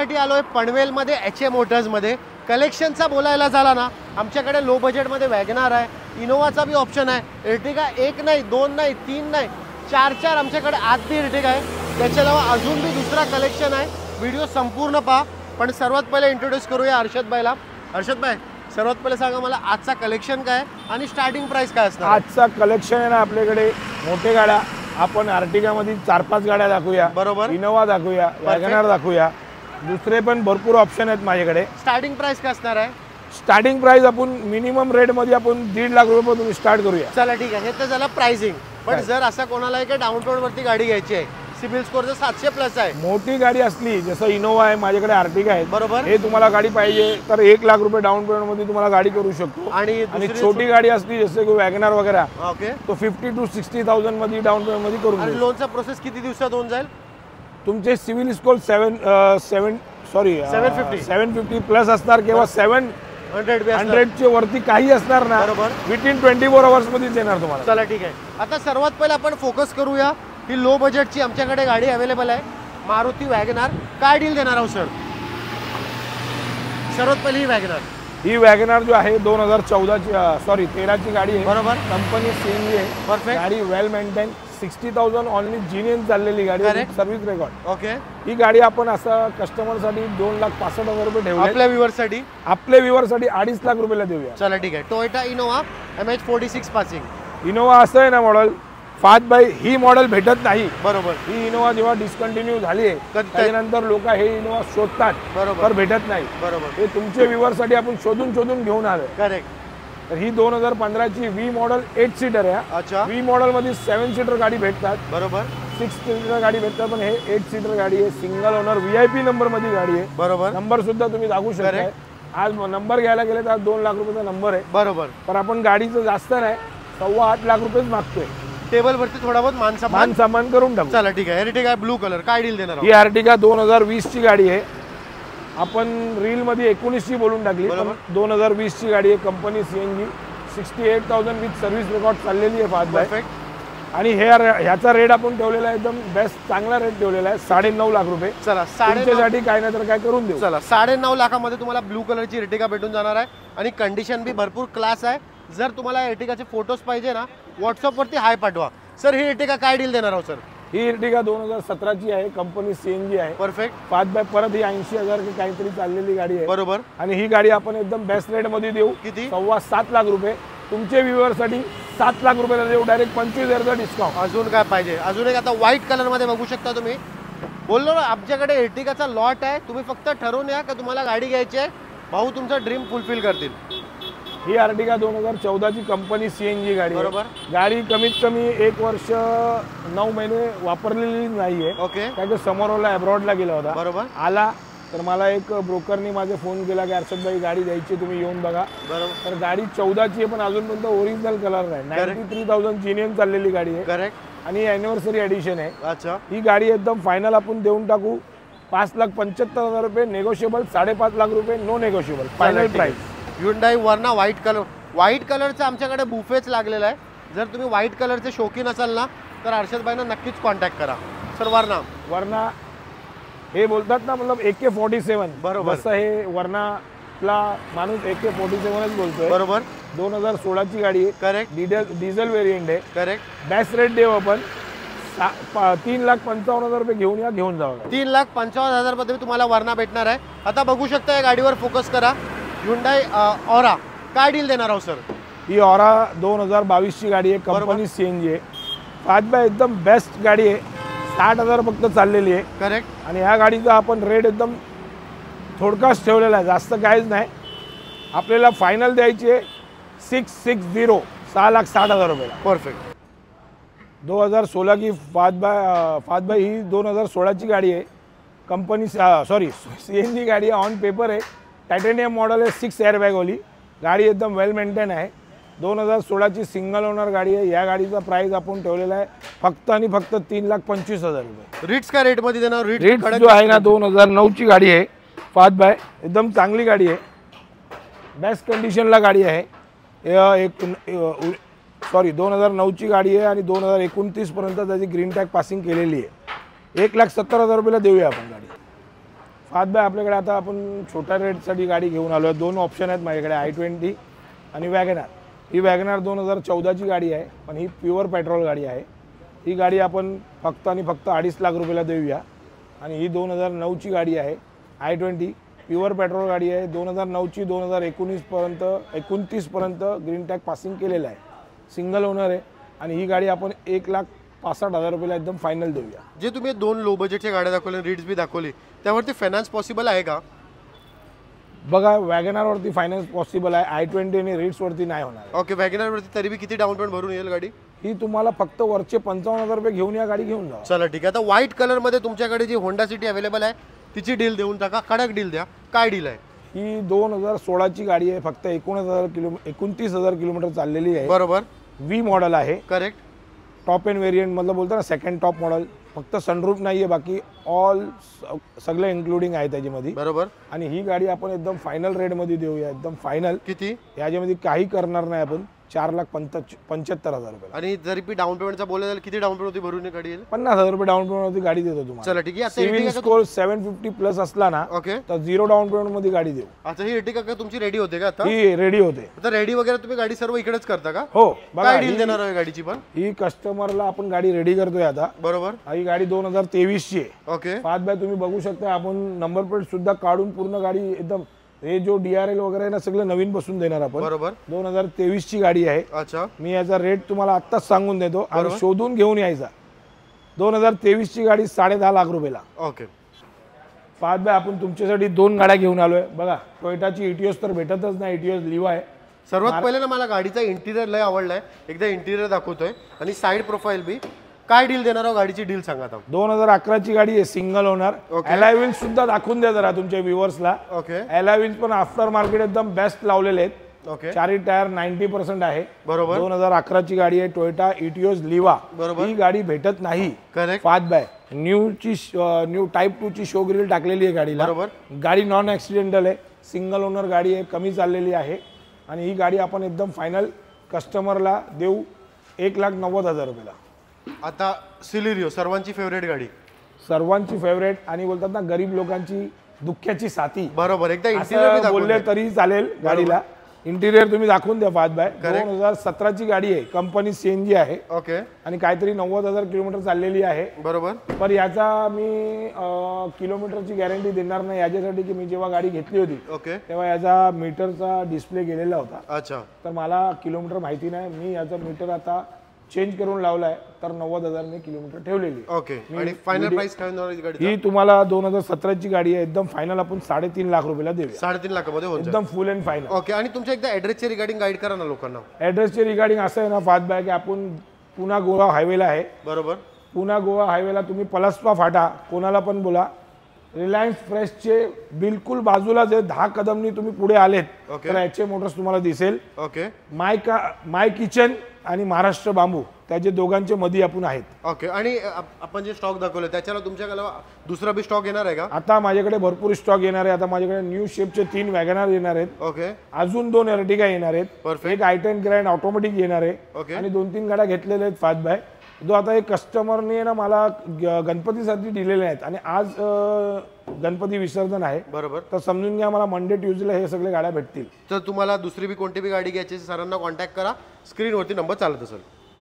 तुमच्यासाठी आलोय पनवेलमध्ये HA मोटर्समध्ये। कलेक्शनचा बोलायला झाला ना, आमच्याकडे लो बजेटमध्ये वॅगनार आहे, इनोवाचा बी ऑप्शन आहे, एर्टिगा 1 नाही 2 नाही 3 नाही 4 आमच्याकडे आज बी एर्टिगा आहे। त्याच्या अलावा अजून बी दुसरा कलेक्शन आहे। व्हिडिओ संपूर्ण पहा। पण सर्वात पहिले इंट्रोड्यूस करूया अर्षद भाईला। अर्षद भाई, सर्वात पहिले सांगा मला आजचा कलेक्शन काय आणि स्टार्टिंग प्राइस काय असणार? आजचा कलेक्शन आहे ना आपल्याकडे मोठे गाड्या, आपण आर्टिगा मध्ये 4-5 गाड्या दाखवूया, बरोबर, इनोवा दाखवूया, वॅगनार दाखवूया, दुसरे पण भरपूर ऑप्शन आहेत माझ्याकडे। स्टार्टिंग प्राइस काय असणार आहे? स्टार्टिंग प्राइस आपण मिनिमम रेट मध्ये आपण 1.5 लाख रुपयापासून स्टार्ट करूया। चला ठीक आहे, हे तर झालं प्राइसिंग। पण जर असा कोणाला एक डाऊन पेमेंट वरती गाडी घ्यायची आहे, सिबिल स्कोर जर 700+ आहे, मोठी गाडी असली जसं इनोवा आहे, माझ्याकडे आर्टिगा आहे, बरोबर, हे तुम्हाला गाडी पाहिजे तर 1 लाख रुपये डाऊन पेमेंट मध्ये तुम्हाला गाडी करू शकतो। आणि छोटी गाडी असली जसे की वॅगनार वगैरे, ओके, तो 50 to 60,000 मध्ये डाऊन पेमेंट मध्ये करून। आणि लोनचा प्रोसेस किती दिवसात होऊन जाईल? तुमचे सिबिल स्कोर 750 प्लस असणार किंवा 700 चे वरती काही असणार ना, बरोबर, विथिन 24 आवर्स मध्ये देणार तुम्हाला। चला ठीक आहे, आता सर्वात पहिले आपण फोकस करूया ही लो बजेटची आमच्याकडे गाडी अवेलेबल आहे, मारुती वॅगनार। काय डील देणार आहोत सर? सर्वात पहिले ही वॅगनार जो आहे 13 ची गाडी आहे, बरोबर, कंपनी CNG आहे, परफेक्ट, गाडी वेल मेंटेन, 60,000 ऑनली जीनियन चाललेली गाडी, सर्व्हिस रेकॉर्ड। ओके, ही गाडी आपण असं कस्टमर साठी 2,65,000 रुपये ठेवले, आपल्या व्ह्यूअर साठी 2.5 लाख रुपयाला देऊया। चला ठीक आहे, Toyota Innova MH46 passing. Innova असं आहे ना model, fast by he model भेटत नाही, बरोबर, ही इनोवा जेव्हा डिस्कंटिन्यू झाली आहे त्यानंतर लोक हे इनोवा शोधतात, बरोबर, भेटत नाही, बरोबर, हे तुमच्या व्ह्यूअर साठी आपण शोधून घेऊन आलोय। करेक्ट। तर ही 2015 ची V मॉडेल 8 सीटर आहे। अच्छा, V मॉडेल मध्ये 7 सीटर गाडी भेटतात, बरोबर, 6 सीटर गाडी भेटतात, पण हे 8 सीटर गाडी आहे, सिंगल ओनर VIP नंबर मध्ये गाडी आहे, बरोबर, नंबर सुद्धा तुम्ही दाखवू शकता। आज नंबर घ्यायला गेले तर 2 लाख रुपयाचा नंबर आहे, बरोबर, पण आपण गाडीचं जास्त नाही 7.25 लाख रुपयेच मागतोय। टेबल वरती थोडा बहुत मान सामान करून टाकू। चला ठीक आहे, एर्टिगा ब्लू कलर काय डील देणार? ही आर्टिगा 2020 ची गाडी आहे, आपण रील मध्ये 19 ची बोलून टाकली, पण 2020 ची गाडी आहे, company CNG, 68,000 with service record चाललेली आहे, फास्ट बाय। आणि ह्याचा रेट आपण ठेवलेला आहे एकदम बेस्ट, चांगला रेट ठेवलेला आहे 9.5 लाख रुपये। चला, तुमच्यासाठी काय नाही तर काय करून देऊ। चला, 9.5 लाखामध्ये तुम्हाला ब्लू कलरची एर्टिगा भेटून जाणार आहे आणि कंडिशन बी भरपूर क्लास आहे। जर तुम्हाला एर्टिगाचे फोटोज पाहिजे ना, व्हॉट्सअप वरती हाय पाठवा। सर, ही एर्टिगा काय डील देणार आहोत सर? ही एर्टिगा 2017 ची आहे, कंपनी CNG आहे, परफेक्ट, फास्ट बाय। परत ही 80,000 की काहीतरी चाललेली गाडी आहे, बरोबर, आणि ही गाडी आपण एकदम बेस्ट रेट मध्ये देऊ। किती? 7.25 लाख रुपये तुमचे व्ह्यूअर साठी 7 लाख रुपयाला देऊ, डायरेक्ट 25,000चा डिस्काउंट। अजून काय पाहिजे? अजून एक आता व्हाईट कलर मध्ये बघू शकता तुम्ही। बोललो ना, आमच्याकडे एर्टिगाचा लॉट आहे, तुम्ही फक्त ठरवून या का तुम्हाला गाडी घ्यायची आहे, भाऊ तुमचा ड्रीम फुलफिल करतील। ही आर्टिगा 2014 ची कंपनी CNG गाडी, बरोबर, गाडी कमीत कमी 1 वर्ष 9 महिने वापरलेली नाहीये, ओके, कारण समोरला अब्रॉडला गेला होता, बरोबर, आला तर मला एक ब्रोकरनी माझे फोन केला की अर्षद भाई गाडी द्यायची, तुम्ही येऊन बघा, बरोबर। तर गाडी 14 ची आहे, पण अजूनपर्यंत ओरिजिनल कलर नाही, 93,000 जीनियन चाललेली गाडी आहे, करेक्ट, आणि एनिव्हर्सरी एडिशन आहे। अच्छा, ही गाडी एकदम फायनल आपण देऊन टाकू 5,75,000 रुपये, नेगोशिएबल 5.5 लाख रुपये, no negotiable, final price. Hyundai Verna white कलरचा आमच्याकडे बुफेच लागलेला आहे। जर तुम्ही व्हाईट कलरचे शौकीन असाल ना, तर अर्षद भाईंना नक्कीच कॉन्टॅक्ट करा। सर, वर्ना हे बोलतात ना, मतलब AK47, बरोबर, जसं हे वर्नाला माणूस AK47च बोलतोय, बरोबर। 2016 ची गाडी आहे, करेक्ट, डिझेल व्हेरियंट आहे, करेक्ट, बेस्ट रेट देऊ आपण 3,55,000 रुपये घेऊन जाऊ। 3,55,000 मध्ये तुम्हाला वर्ना भेटणार आहे। आता बघू शकता, या गाडीवर फोकस करा, Hyundai ऑरा काय डील देणार आहोत सर? ही ऑरा 2022 ची गाडी आहे, कंपनी CNG आहे, फास्ट बाय, एकदम बेस्ट गाडी आहे, 60,000 फक्त चाललेली आहे, करेक्ट, आणि ह्या गाडीचा आपण रेट एकदम थोडकाच ठेवलेला आहे, जास्त काहीच नाही। आपल्याला फायनल द्यायची आहे 660, 6,60,000 रुपयाला, परफेक्ट। 2016 की फास्ट बाय ही 2016 ची गाडी आहे, कंपनी CNG गाडी आहे, ऑन पेपर आहे, टायटेनियम मॉडल आहे, 6 एअरबॅग वाली गाडी, एकदम वेल मेंटेन आहे, 2016 ची सिंगल ओनर गाडी आहे। या गाडीचा प्राइस आपण ठेवलेला आहे फक्त आणि फक्त 3,25,000 रुपये। रिट्स का रेट मध्ये देणार? रिट्स जो आहे ना 2009 ची गाडी आहे, फास्ट बाय, एकदम चांगली गाडी आहे, बेस्ट कंडिशनला गाडी आहे। 2009 ची गाडी आहे आणि 2029 पर्यंत त्याची ग्रीन टॅग पासिंग केलेली आहे। 1,70,000 रुपयाला देऊया आपण गाडी। फादबाय आपल्याकडे आता आपण छोट्या रेटसाठी गाडी घेऊन आलो आहे. 2 ऑप्शन आहेत माझ्याकडे, i20 आणि वॅगनार. ही वॅगनार 2014ची गाडी आहे, पण ही प्युअर पेट्रोल गाडी आहे. ही गाडी आपण फक्त आणि फक्त 2.5 लाख रुपयाला देऊया. आणि ही 2009ची गाडी आहे, i20 प्युअर पेट्रोल गाडी आहे. 2009ची 2029 पर्यंत ग्रीन टॅग पासिंग केलेलं आहे, सिंगल ओनर आहे. आणि ही गाडी आपण 1,65,000 रुपयाला एकदम फायनल देऊया. जे तुम्ही 2 लो बजेटच्या गाड्या दाखवल्या, रीड्स बी दाखवली, त्यावरती फायनान्स पॉसिबल आहे का? बघा, वॅगनारवरती फायनान्स पॉसिबल आहे, i20 आणि रीड्सवरती नाही होणार. ओके, वॅगनारवरती तरी बी किती डाऊन पेमेंट भरून येईल गाडी? ही तुम्हाला फक्त वरचे 55,000 रुपये घेऊन या गाडी घेऊन जा. चला ठीक आहे. आता व्हाईट कलरमध्ये तुमच्याकडे जी होंडा सिटी अवेलेबल आहे तिची डील देऊन टाका, कडक डील द्या. काय डील आहे? ही 2016ची गाडी आहे, फक्त 29,000 किलोमीटर चाललेली आहे. बरोबर. V मॉडेल आहे. करेक्ट. टॉप एंड व्हेरियंट मधलं बोलतो ना, सेकंड टॉप मॉडेल. फक्त सनरूफ नाही आहे, बाकी ऑल सगळे इन्क्लुडिंग आहे त्याच्यामध्ये. बरोबर. आणि ही गाडी आपण एकदम फायनल रेटमध्ये देऊया, एकदम फायनल. किती? याच्यामध्ये काही करणार नाही आपण, 4,75,000 रुपये. आणि जरी पी डाऊन पेमेंटचा बोलायला किती डाऊन पेमेंट होती भरून गाडी येईल? 50,000 रुपये डाऊन पेमेंट मध्ये गाडी देतो तुम्हाला. चला ठीक आहे. सिव्हिल स्कोर 750 प्लस असला ना, ओके, तर 0 डाऊन पेमेंट मध्ये गाडी देऊ. आता ही एर्टिगा का तुमची रेडी होते का? आता ही रेडी होते. आता रेडी वगैरे तुम्ही गाडी सर्व इकडेच करता का? हो. काय डील देणार आहे गाडीची? पण ही कस्टमरला आपण गाडी रेडी करतोय आता. बरोबर. ही गाडी 2023ची आहे. ओके. फादबाय तुम्ही बघू शकता, आपण नंबर प्लेट सुद्धा काढून पूर्ण गाडी एकदम, हे जो DRL वगैरे ना सगळं नवीन बसून देणार आपण. बरोबर. 2023ची गाडी आहे. अच्छा. मी याचा रेट तुम्हाला आत्ताच सांगून देतो आणि शोधून घेऊन यायचा. 2023ची गाडी 10.5 लाख रुपयाला. ओके. फादबाय आपण तुमच्यासाठी 2 गाड्या घेऊन आलोय. बघा, टोयोटाची इटिओस तर भेटतच नाही, इटिओस लिवा आहे. सर्वात पहिले ना मला गाडीचा इंटिरियर लय आवडलाय. एकदा इंटिरियर दाखवतोय आणि साइड प्रोफाईल बी. काय डील देणार आहो? गाडीची डील सांगा आता. 2011ची गाडी आहे, सिंगल ओनर. अलॉय व्हील्स सुद्धा दाखवून द्या जरा तुमच्या व्ह्युअर्सला. ओके. अलॉय व्हील्स पण आफ्टर मार्केट एकदम बेस्ट लावलेले आहेत. ओके. चारही टायर 90% आहे. बरोबर. 2011ची गाडी आहे, टोयोटा इटिओस लिवा. बरोबर. ही गाडी भेटत नाही. करेक्ट. फादबाय न्यू टाईप 2 ची शो ग्रिल टाकलेली आहे गाडीला. बरोबर. गाडी नॉन ऍक्सिडेंटल आहे, सिंगल ओनर गाडी आहे, कमी चाललेली आहे. आणि ही गाडी आपण एकदम फायनल कस्टमरला देऊ 1,90,000 रुपयाला. आता सिलेरियो सर्वांची फेवरेट गाडी, सर्वांची फेवरेट आणि बोलतात ना, गरीब लोकांची दुःख्याची साथी. बरोबर. एकदा असं इंटिरियर बोलले तरी चालेल. गाडीला इंटिरियर तुम्ही दाखवून द्या. फादबाय 2017ची गाडी आहे, कंपनी CNG आहे. ओके. आणि काहीतरी 90,000 किलोमीटर चाललेली आहे. बरोबर. पण याचा मी किलोमीटरची गॅरंटी देणार नाही, याच्यासाठी की मी जेव्हा गाडी घेतली होती ओके तेव्हा याचा मीटरचा डिस्प्ले गेलेला होता. अच्छा. तर मला किलोमीटर माहिती नाही. मी याचा मीटर आता चेंज करून लावलाय, तर 90,000 ने किलोमीटर ठेवलेली. ओके. आणि फायनल प्राइस काय होणार गाडी? ही तुम्हाला 2017ची गाडी आहे, एकदम फायनल आपण 3.5 लाख रुपयाला देऊया. 3.5 लाखामध्ये होईल एकदम फुल अँड फायनल. ओके. आणि तुमच्या एकदा ऍड्रेसचे रिगार्डिंग गाईड करा ना लोकांना. ऍड्रेसचे रिगार्डिंग असं आहे ना फादबाय, की आपण पुणा गोवा हायवेला आहे. बरोबर. पुणा गोवा हायवेला तुम्ही पलासपा फाटा कोणाला पण बोला, रिलायन्स फ्रेशचे बिलकुल बाजूला जे 10 कदमनी तुम्ही पुढे आलेत तर HM मोटर्स तुम्हाला दिसेल. ओके. माय किचन आणि महाराष्ट्र बांबू त्याचे दोघांचे मध्ये आपण आहेत. ओके. आणि आपण जे स्टॉक दाखवले त्याच्याला तुमच्याकडे दुसरा बी स्टॉक येणार आहे का? आता माझ्याकडे भरपूर स्टॉक येणार आहे. आता माझ्याकडे न्यू शेपचे 3 वॅगनार येणार आहेत. ओके. अजून 2 एर्टिगा येणार आहेत. एक i10 ग्रँड ऑटोमॅटिक येणार आहे. ओके. आणि 2-3 गाड्या घेतलेल्या आहेत फादबाय, जो आता एक कस्टमरने ना मला गणपतीसाठी दिलेले आहेत. आणि आज गणपती विसर्जन आहे. बरोबर. तर समजून घ्या मला मंडे ट्यूजडेला हे सगळे गाड्या भेटतील. तर तुम्हाला दुसरी बी कोणती बी गाडी घ्यायची सरांना कॉन्टॅक्ट करा, स्क्रीनवरती नंबर चालत असेल.